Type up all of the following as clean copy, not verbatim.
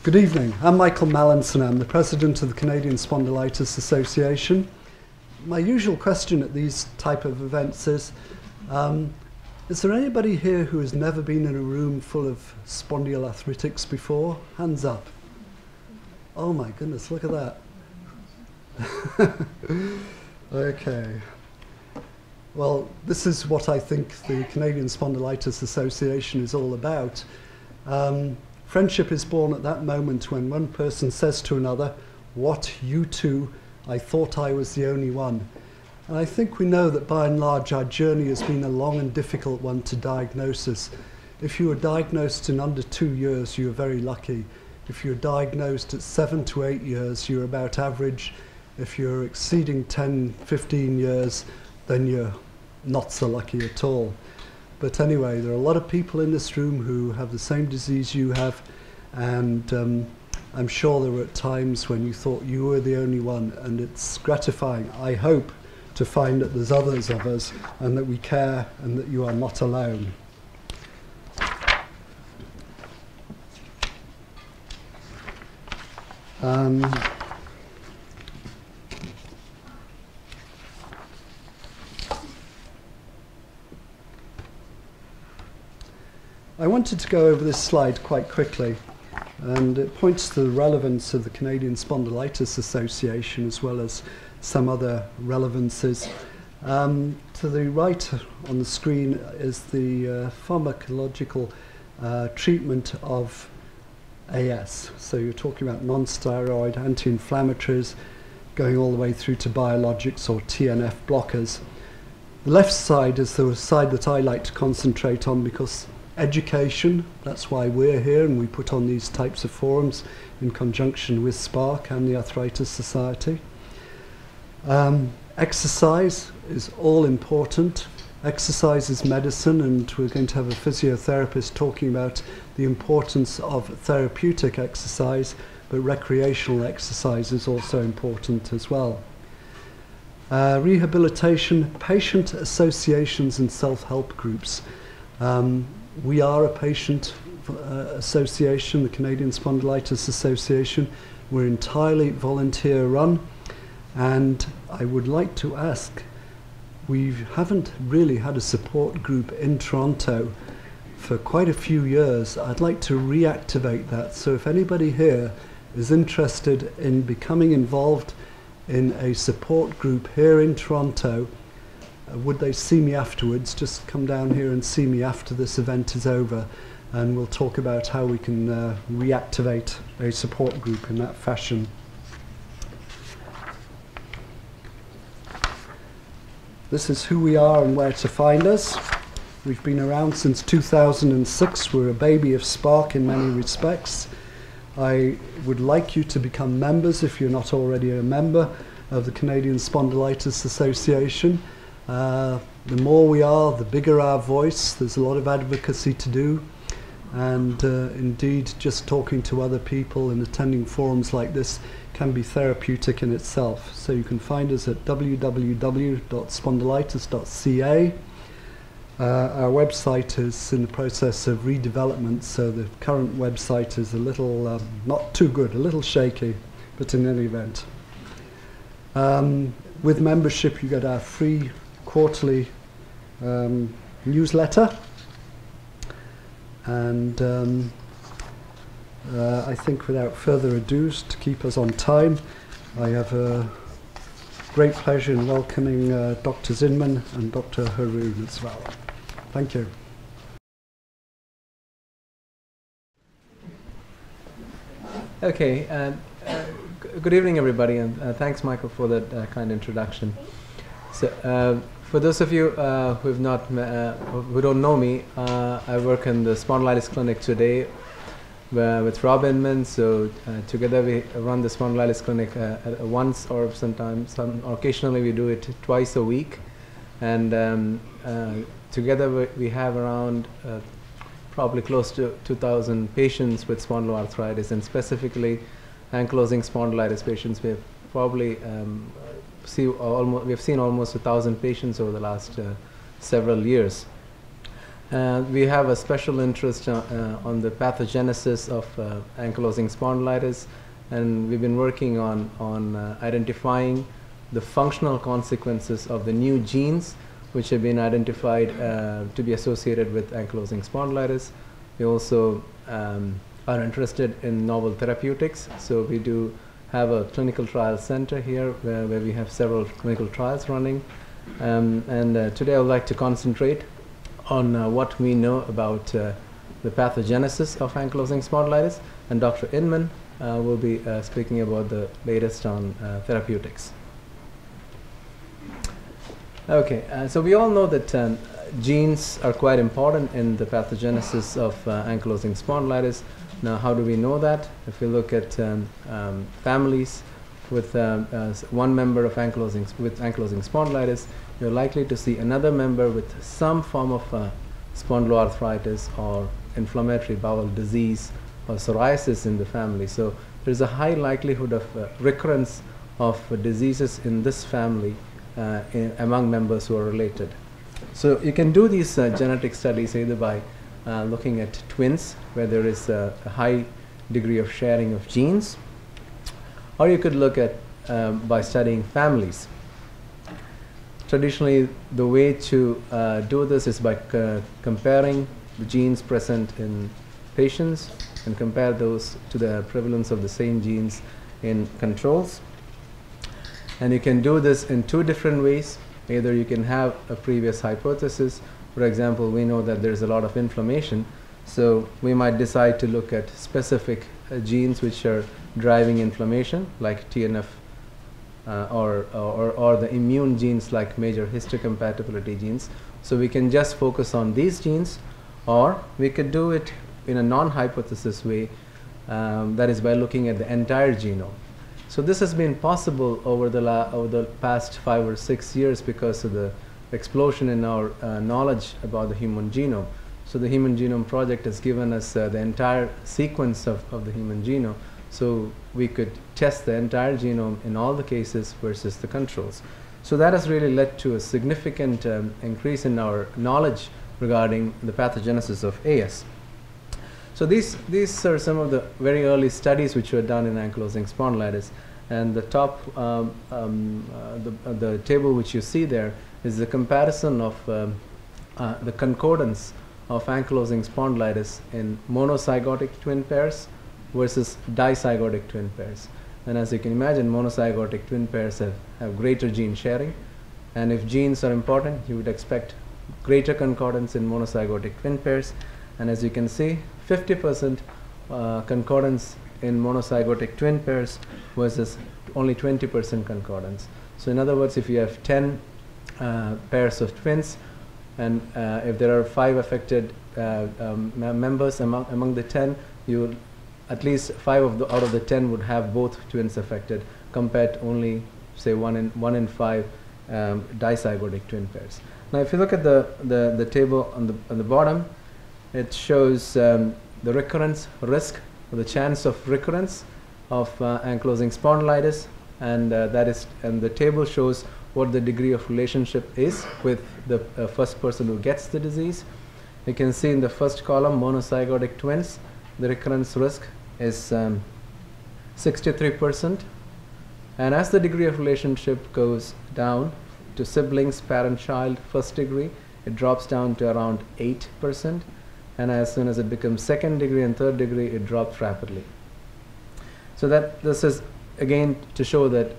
Good evening. I'm Michael Mallinson. I'm the president of the Canadian Spondylitis Association. My usual question at these type of events is there anybody here who has never been in a room full of spondyloarthritics before? Hands up. Oh my goodness, look at that. Okay. Well, this is what I think the Canadian Spondylitis Association is all about. Friendship is born at that moment when one person says to another, "What, you two? I thought I was the only one." And I think we know that by and large our journey has been a long and difficult one to diagnosis. If you were diagnosed in under 2 years, you were very lucky. If you're diagnosed at 7 to 8 years, you're about average. If you're exceeding 10, 15 years, then you're not so lucky at all. But anyway, there are a lot of people in this room who have the same disease you have, and I'm sure there were times when you thought you were the only one, and it's gratifying, I hope, to find that there's others of us and that we care and that you are not alone. I wanted to go over this slide quite quickly, and it points to the relevance of the Canadian Spondylitis Association as well as some other relevances. To the right on the screen is the pharmacological treatment of AS. So you're talking about non-steroid anti-inflammatories going all the way through to biologics or TNF blockers. The left side is the side that I like to concentrate on because education, that's why we're here, and we put on these types of forums in conjunction with SPARC and the Arthritis Society. Exercise is all important. Exercise is medicine, and we're going to have a physiotherapist talking about the importance of therapeutic exercise, but recreational exercise is also important as well. Rehabilitation, patient associations and self-help groups. We are a patient association, the Canadian Spondylitis Association. We're entirely volunteer run, and I would like to ask, we haven't really had a support group in Toronto for quite a few years. I'd like to reactivate that, so if anybody here is interested in becoming involved in a support group here in Toronto, would they see me afterwards? Just come down here and see me after this event is over, and we'll talk about how we can reactivate a support group in that fashion. This is who we are and where to find us. We've been around since 2006. We're a baby of SPARC in many respects. I would like you to become members if you're not already a member of the Canadian Spondylitis Association. The more we are, the bigger our voice. There's a lot of advocacy to do, and indeed just talking to other people and attending forums like this can be therapeutic in itself. So you can find us at www.spondylitis.ca. Our website is in the process of redevelopment, so the current website is a little not too good, a little shaky, but in any event. With membership you get our free quarterly newsletter, and I think without further ado, to keep us on time, I have a great pleasure in welcoming Dr. Zinman and Dr. Haroon as well. Thank you. Okay, good evening everybody, and thanks Michael for that kind introduction. So, for those of you who don't know me, I work in the spondylitis clinic today with Rob Inman. So together we run the spondylitis clinic once, or sometimes, occasionally we do it twice a week, and together we have around probably close to 2,000 patients with spondyloarthritis, and specifically ankylosing spondylitis patients. We have probably we have seen almost 1,000 patients over the last several years. We have a special interest on the pathogenesis of ankylosing spondylitis, and we've been working on identifying the functional consequences of the new genes which have been identified to be associated with ankylosing spondylitis. We also are interested in novel therapeutics, so we do have a clinical trial center here where we have several clinical trials running. Today I would like to concentrate on what we know about the pathogenesis of ankylosing spondylitis, and Dr. Inman will be speaking about the latest on therapeutics. Okay, so we all know that genes are quite important in the pathogenesis of ankylosing spondylitis. Now, how do we know that? If we look at families with one member of ankylosing spondylitis, you're likely to see another member with some form of spondyloarthritis or inflammatory bowel disease or psoriasis in the family. So there's a high likelihood of recurrence of diseases in this family among members who are related. So you can do these genetic studies either by looking at twins, where there is a high degree of sharing of genes, or you could look at by studying families. Traditionally, the way to do this is by comparing the genes present in patients and compare those to the prevalence of the same genes in controls. And you can do this in two different ways. Either you can have a previous hypothesis. For example, we know that there's a lot of inflammation, so we might decide to look at specific genes which are driving inflammation, like TNF, or the immune genes like major histocompatibility genes. So we can just focus on these genes, or we could do it in a non-hypothesis way, that is by looking at the entire genome. So this has been possible over the past 5 or 6 years because of the explosion in our knowledge about the human genome. So the Human Genome Project has given us the entire sequence of the human genome, so we could test the entire genome in all the cases versus the controls. So that has really led to a significant increase in our knowledge regarding the pathogenesis of AS. So these are some of the very early studies which were done in ankylosing spondylitis, and the top the table which you see there is the comparison of the concordance of ankylosing spondylitis in monozygotic twin pairs versus dizygotic twin pairs. And as you can imagine, monozygotic twin pairs have greater gene sharing, and if genes are important, you would expect greater concordance in monozygotic twin pairs. And as you can see, 50% concordance in monozygotic twin pairs versus only 20% concordance. So in other words, if you have 10 pairs of twins, and if there are 5 affected members among the 10, you will, at least 5 out of the 10 would have both twins affected, compared to only, say, 1 in 5 dizygotic twin pairs. Now, if you look at the table on the bottom, it shows the recurrence risk, or the chance of recurrence of ankylosing spondylitis, and the table shows what the degree of relationship is with the first person who gets the disease. You can see in the first column, monozygotic twins, the recurrence risk is 63%, and as the degree of relationship goes down to siblings, parent-child, first degree, it drops down to around 8%, and as soon as it becomes second degree and third degree, it drops rapidly. So this is again to show that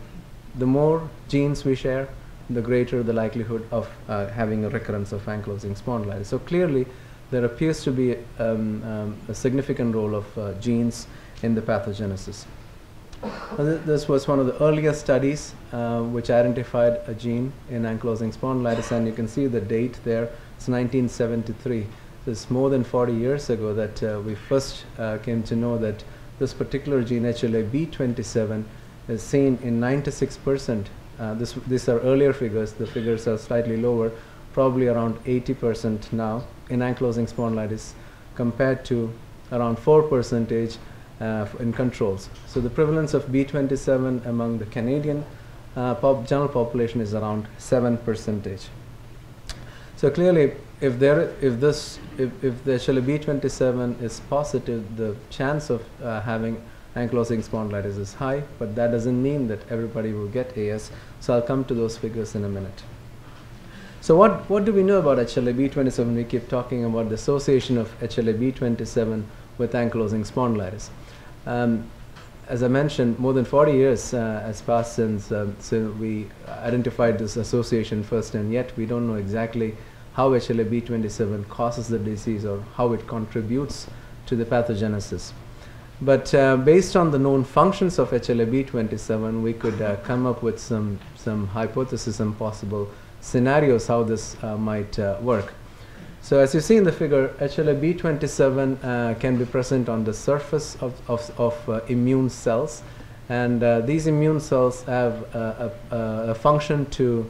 the more genes we share, the greater the likelihood of having a recurrence of ankylosing spondylitis. So clearly, there appears to be a significant role of genes in the pathogenesis. This was one of the earliest studies which identified a gene in ankylosing spondylitis, and you can see the date there. It's 1973. It's more than 40 years ago that we first came to know that this particular gene, HLA-B27, is seen in 96%. These are earlier figures. The figures are slightly lower, probably around 80% now in ankylosing spondylitis, compared to around 4% in controls. So the prevalence of B27 among the Canadian general population is around 7%. So clearly, if the HLA-B27 is positive, the chance of having ankylosing spondylitis is high, but that doesn't mean that everybody will get AS. So I'll come to those figures in a minute. So what do we know about HLA-B27? We keep talking about the association of HLA-B27 with ankylosing spondylitis. As I mentioned, more than 40 years has passed since we identified this association first, and yet we don't know exactly how HLA-B27 causes the disease or how it contributes to the pathogenesis. But based on the known functions of HLA-B27, we could come up with some hypotheses and possible scenarios how this might work. So as you see in the figure, HLA-B27 can be present on the surface of immune cells, and these immune cells have a function to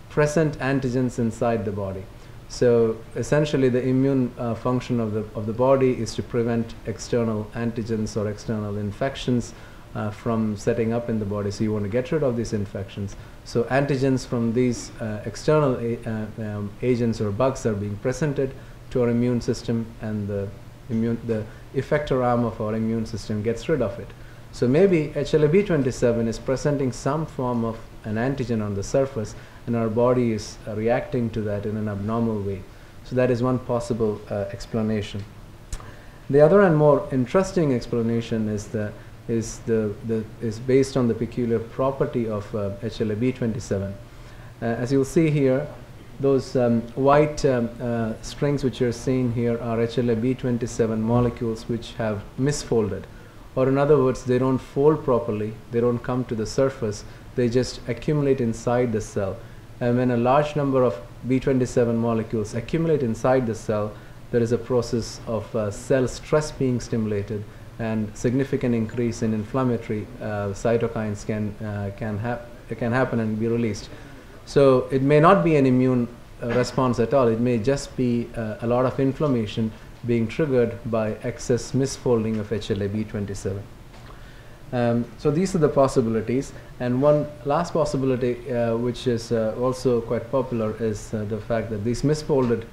present antigens inside the body. So essentially the immune function of the body is to prevent external antigens or external infections from setting up in the body. So you want to get rid of these infections. So antigens from these external agents or bugs are being presented to our immune system, and the effector arm of our immune system gets rid of it. So maybe HLA-B27 is presenting some form of an antigen on the surface, and our body is reacting to that in an abnormal way. So that is one possible explanation. The other and more interesting explanation is based on the peculiar property of HLA-B27. As you'll see here, those white strings which you're seeing here are HLA-B27 molecules which have misfolded. Or in other words, they don't fold properly, they don't come to the surface, they just accumulate inside the cell. And when a large number of B27 molecules accumulate inside the cell, there is a process of cell stress being stimulated, and significant increase in inflammatory cytokines can happen and be released. So it may not be an immune response at all. It may just be a lot of inflammation being triggered by excess misfolding of HLA-B27. So these are the possibilities, and one last possibility which is also quite popular is the fact that these misfolded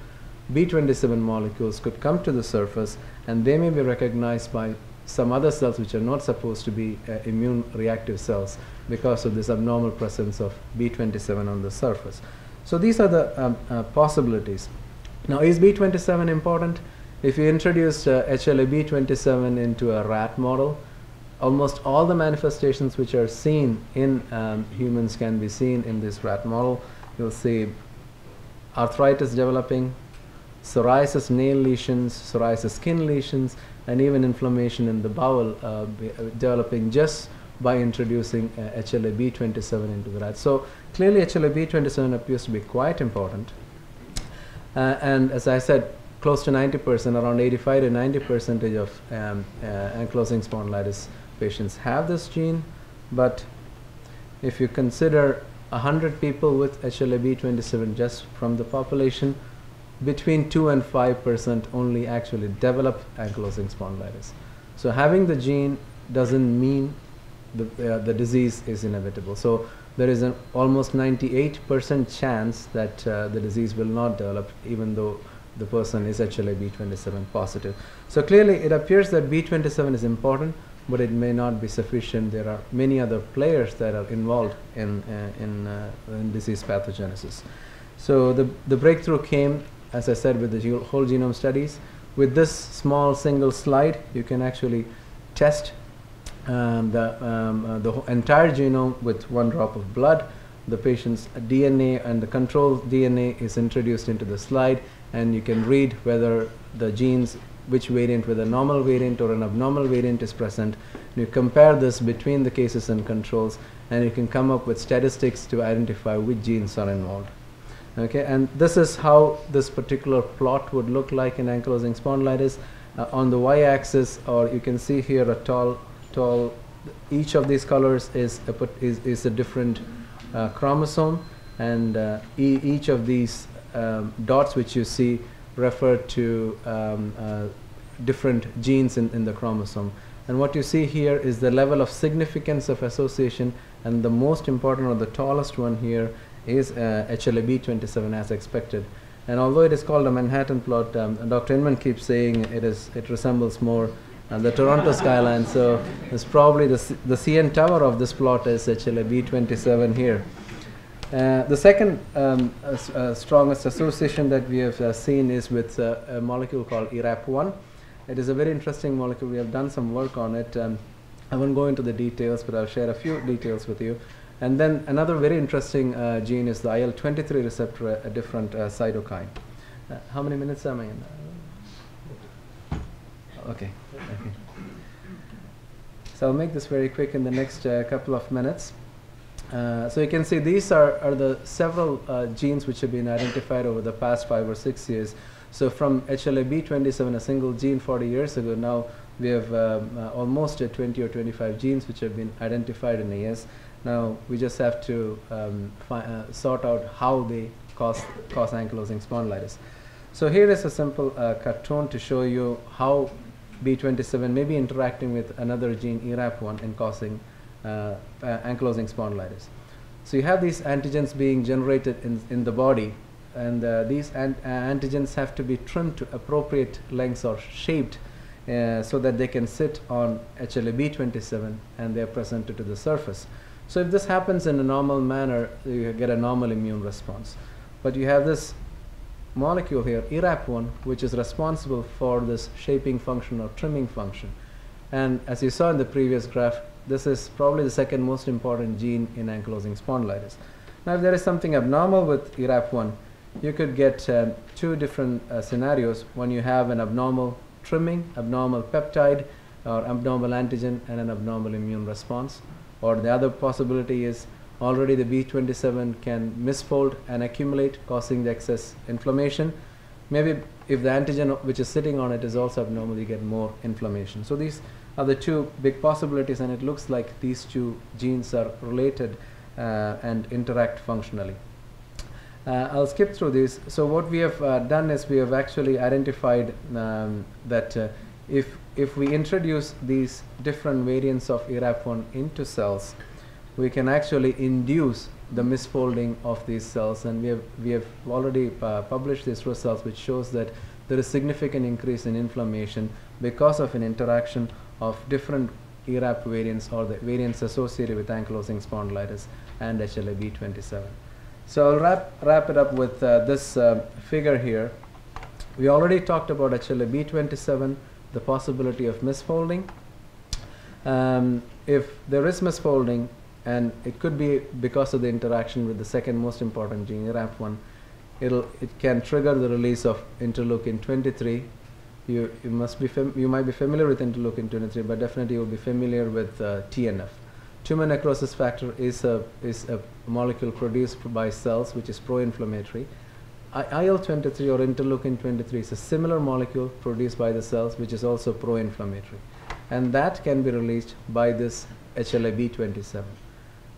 B27 molecules could come to the surface, and they may be recognized by some other cells which are not supposed to be immune reactive cells because of this abnormal presence of B27 on the surface. So these are the possibilities. Now, is B27 important? If you introduce HLA-B27 into a rat model, almost all the manifestations which are seen in humans can be seen in this rat model. You'll see arthritis developing, psoriasis nail lesions, psoriasis skin lesions, and even inflammation in the bowel developing just by introducing HLA-B27 into the rat. So clearly HLA-B27 appears to be quite important. And as I said, close to 90%, around 85 to 90% of ankylosing spondylitis patients have this gene. But if you consider 100 people with HLA-B27 just from the population, between 2 and 5% only actually develop ankylosing spondylitis. So having the gene doesn't mean the disease is inevitable. So there is an almost 98% chance that the disease will not develop, even though the person is HLA-B27 positive. So clearly it appears that B27 is important, but it may not be sufficient. There are many other players that are involved in disease pathogenesis. So the breakthrough came, as I said, with the whole genome studies. With this small single slide, you can actually test the entire genome with one drop of blood. The patient's DNA and the control DNA is introduced into the slide, and you can read whether the genes, which variant, whether a normal variant or an abnormal variant is present. You compare this between the cases and controls, and you can come up with statistics to identify which genes are involved. Okay, and this is how this particular plot would look like in ankylosing spondylitis. On the y-axis, or you can see here a tall, each of these colors is a different chromosome, and each of these dots which you see refer to different genes in the chromosome. And what you see here is the level of significance of association, and the most important or the tallest one here is HLA-B27 as expected. And although it is called a Manhattan plot, Dr. Inman keeps saying it resembles more the Toronto skyline. So it's probably the CN tower of this plot is actually B27 here. The second strongest association that we have seen is with a molecule called ERAP1. It is a very interesting molecule. We have done some work on it. I won't go into the details, but I'll share a few details with you. And then another very interesting gene is the IL-23 receptor, a different cytokine. How many minutes am I in? Okay. So I'll make this very quick in the next couple of minutes. So you can see these are the several genes which have been identified over the past 5 or 6 years. So from HLA-B27, a single gene 40 years ago, now we have almost 20 or 25 genes which have been identified in AS. Now we just have to sort out how they cause ankylosing spondylitis. So here is a simple cartoon to show you how B27 may be interacting with another gene, ERAP1, in causing ankylosing spondylitis. So you have these antigens being generated in the body, and these antigens have to be trimmed to appropriate lengths or shaped so that they can sit on HLA-B27 and they are presented to the surface. So if this happens in a normal manner, you get a normal immune response. But you have this molecule here, ERAP1, which is responsible for this shaping function or trimming function. And as you saw in the previous graph, this is probably the second most important gene in ankylosing spondylitis. Now if there is something abnormal with ERAP1, you could get two different scenarios when you have an abnormal trimming, abnormal peptide or abnormal antigen, and an abnormal immune response. Or the other possibility is already the B27 can misfold and accumulate, causing the excess inflammation. Maybe if the antigen which is sitting on it is also abnormal, you get more inflammation. So these are the two big possibilities, and it looks like these two genes are related and interact functionally. I'll skip through these. So what we have done is we have actually identified that if we introduce these different variants of ERAP1 into cells, we can actually induce the misfolding of these cells, and we have already published these results, which shows that there is significant increase in inflammation because of an interaction of different ERAP variants or the variants associated with ankylosing spondylitis and HLA-B27. So I'll wrap it up with this figure here. We already talked about HLA-B27, the possibility of misfolding. If there is misfolding, and it could be because of the interaction with the second most important gene, ERAP1, it can trigger the release of interleukin 23. You might be familiar with interleukin 23, but definitely you'll be familiar with TNF. Tumor necrosis factor is a molecule produced by cells which is pro-inflammatory. IL-23 or interleukin 23 is a similar molecule produced by the cells which is also pro-inflammatory, and that can be released by this HLA-B27.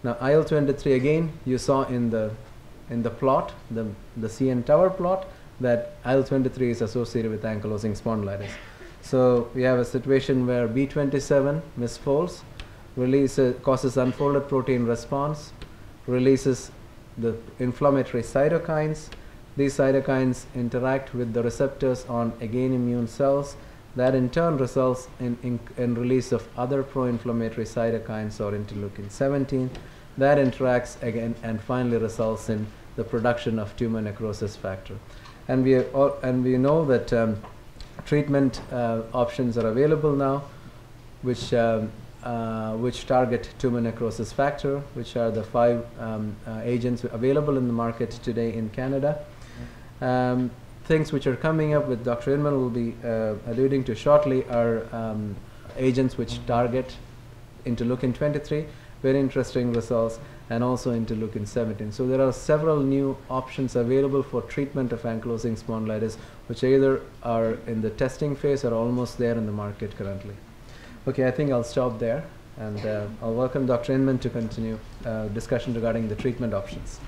Now IL-23, again, you saw in the plot, the CN tower plot, that IL-23 is associated with ankylosing spondylitis. So we have a situation where B27 misfolds, causes unfolded protein response, releases the inflammatory cytokines. These cytokines interact with the receptors on, again, immune cells. That in turn results in release of other pro-inflammatory cytokines or interleukin 17. That interacts again and finally results in the production of tumor necrosis factor. And we know that treatment options are available now, which target tumor necrosis factor, which are the 5 agents available in the market today in Canada. Things which are coming up with Dr. Inman will be alluding to shortly are agents which target interleukin 23, very interesting results, and also interleukin 17. So there are several new options available for treatment of ankylosing spondylitis, which either are in the testing phase or almost there in the market currently. Okay, I think I'll stop there, and I'll welcome Dr. Inman to continue discussion regarding the treatment options.